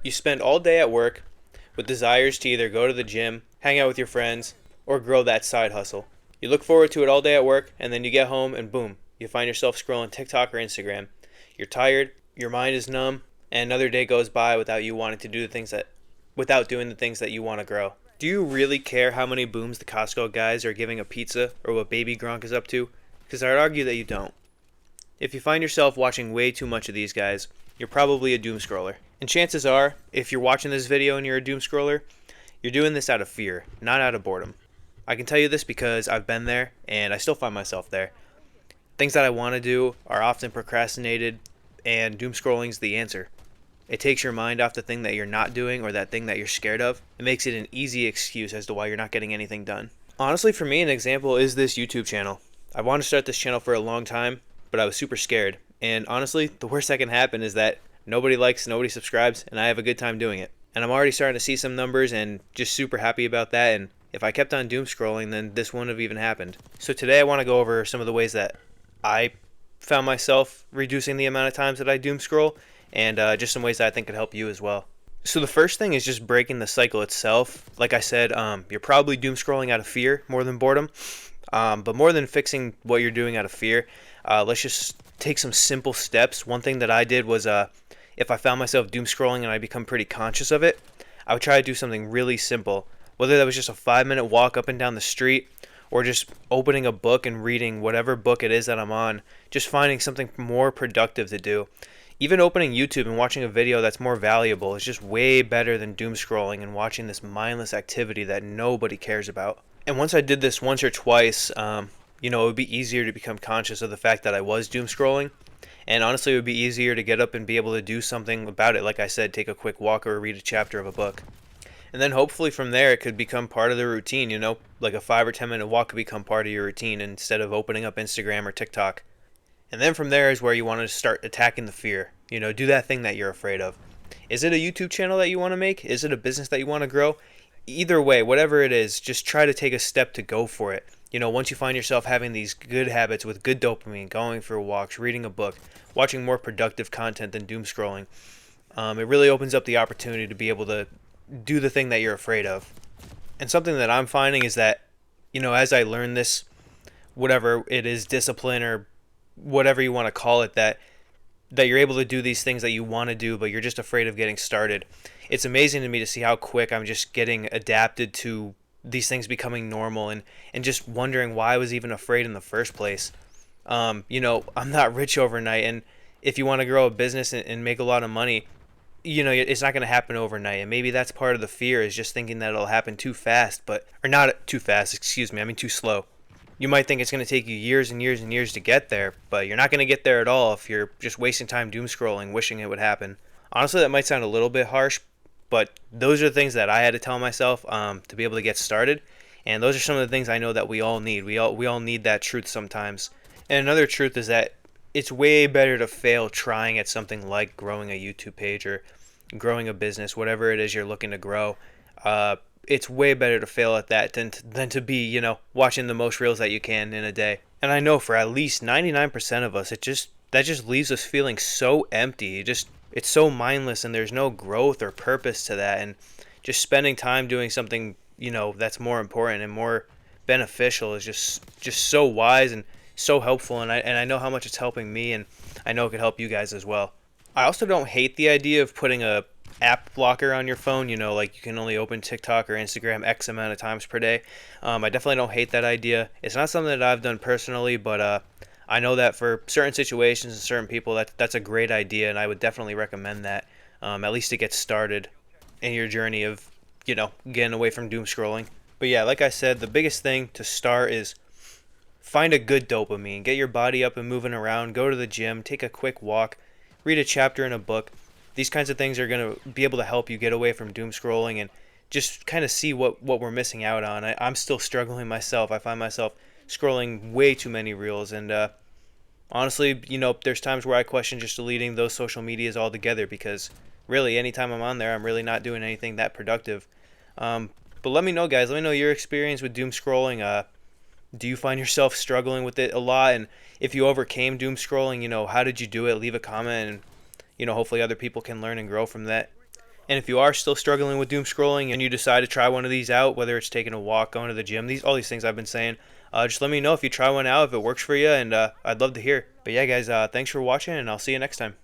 You spend all day at work with desires to either go to the gym, hang out with your friends, or grow that side hustle. You look forward to it all day at work, and then you get home and boom, you find yourself scrolling TikTok or Instagram. You're tired, your mind is numb, and another day goes by without you wanting to do the things that without doing the things that you want to grow. Do you really care how many booms the Costco guys are giving a pizza or what Baby Gronk is up to? Because I'd argue that you don't. If you find yourself watching way too much of these guys, you're probably a doomscroller. And chances are, if you're watching this video and you're a doomscroller, you're doing this out of fear, not out of boredom. I can tell you this because I've been there and I still find myself there. Things that I want to do are often procrastinated, and doomscrolling is the answer. It takes your mind off the thing that you're not doing or that thing that you're scared of. It makes it an easy excuse as to why you're not getting anything done. Honestly, for me, an example is this YouTube channel. I wanted to start this channel for a long time, but I was super scared. And honestly, the worst that can happen is that nobody likes, nobody subscribes, and I have a good time doing it. And I'm already starting to see some numbers and just super happy about that. And if I kept on doom scrolling, then this wouldn't have even happened. So today I want to go over some of the ways that I found myself reducing the amount of times that I doom scroll, and just some ways that I think could help you as well. So the first thing is just breaking the cycle itself. Like I said, you're probably doom scrolling out of fear more than boredom. But more than fixing what you're doing out of fear, let's just take some simple steps. One thing that I did was if I found myself doom scrolling and I become pretty conscious of it, I would try to do something really simple. Whether that was just a 5-minute walk up and down the street, or just opening a book and reading whatever book it is that I'm on, just finding something more productive to do. Even opening YouTube and watching a video that's more valuable is just way better than doom scrolling and watching this mindless activity that nobody cares about. And once I did this once or twice, it would be easier to become conscious of the fact that I was doom scrolling. And honestly, it would be easier to get up and be able to do something about it. Like I said, take a quick walk or read a chapter of a book. And then hopefully from there, it could become part of the routine, like a 5 or 10 minute walk could become part of your routine instead of opening up Instagram or TikTok. And then from there is where you want to start attacking the fear. Do that thing that you're afraid of. Is it a YouTube channel that you want to make? Is it a business that you want to grow? Either way, whatever it is, just try to take a step to go for it. Once you find yourself having these good habits with good dopamine, going for walks, reading a book, watching more productive content than doom scrolling, it really opens up the opportunity to be able to do the thing that you're afraid of. And something that I'm finding is that, as I learn this, whatever it is, discipline or whatever you want to call it, that you're able to do these things that you want to do, but you're just afraid of getting started. It's amazing to me to see how quick I'm just getting adapted to these things becoming normal and just wondering why I was even afraid in the first place. I'm not rich overnight, and if you want to grow a business and make a lot of money, it's not going to happen overnight. And maybe that's part of the fear, is just thinking that it'll happen too fast, or not too fast, I mean too slow. You might think it's going to take you years and years and years to get there, but you're not going to get there at all if you're just wasting time doom scrolling, wishing it would happen. Honestly, that might sound a little bit harsh, but those are the things that I had to tell myself to be able to get started. And those are some of the things I know that we all need. We all need that truth sometimes. And another truth is that it's way better to fail trying at something like growing a YouTube page or growing a business, whatever it is you're looking to grow. It's way better to fail at that than to be, watching the most reels that you can in a day. And I know for at least 99% of us, that just leaves us feeling so empty. It's so mindless, and there's no growth or purpose to that. And just spending time doing something, that's more important and more beneficial is just so wise and so helpful. And I know how much it's helping me, and I know it could help you guys as well. I also don't hate the idea of putting a app blocker on your phone, like you can only open TikTok or Instagram X amount of times per day. I definitely don't hate that idea. It's not something that I've done personally, but I know that for certain situations and certain people, that's a great idea, and I would definitely recommend that, at least to get started in your journey of, getting away from doom scrolling. But yeah, like I said, the biggest thing to start is find a good dopamine. Get your body up and moving around, go to the gym, take a quick walk, read a chapter in a book. These kinds of things are going to be able to help you get away from doom scrolling and just kind of see what we're missing out on. I'm still struggling myself. I find myself scrolling way too many reels, and honestly, there's times where I question just deleting those social medias altogether, because really anytime I'm on there, I'm really not doing anything that productive. But let me know, guys. Let me know your experience with doom scrolling. Do you find yourself struggling with it a lot? And if you overcame doom scrolling, how did you do it? Leave a comment, and hopefully other people can learn and grow from that. And if you are still struggling with doom scrolling and you decide to try one of these out, whether it's taking a walk, going to the gym, all these things I've been saying, just let me know if you try one out, if it works for you, and I'd love to hear. But yeah, guys, thanks for watching, and I'll see you next time.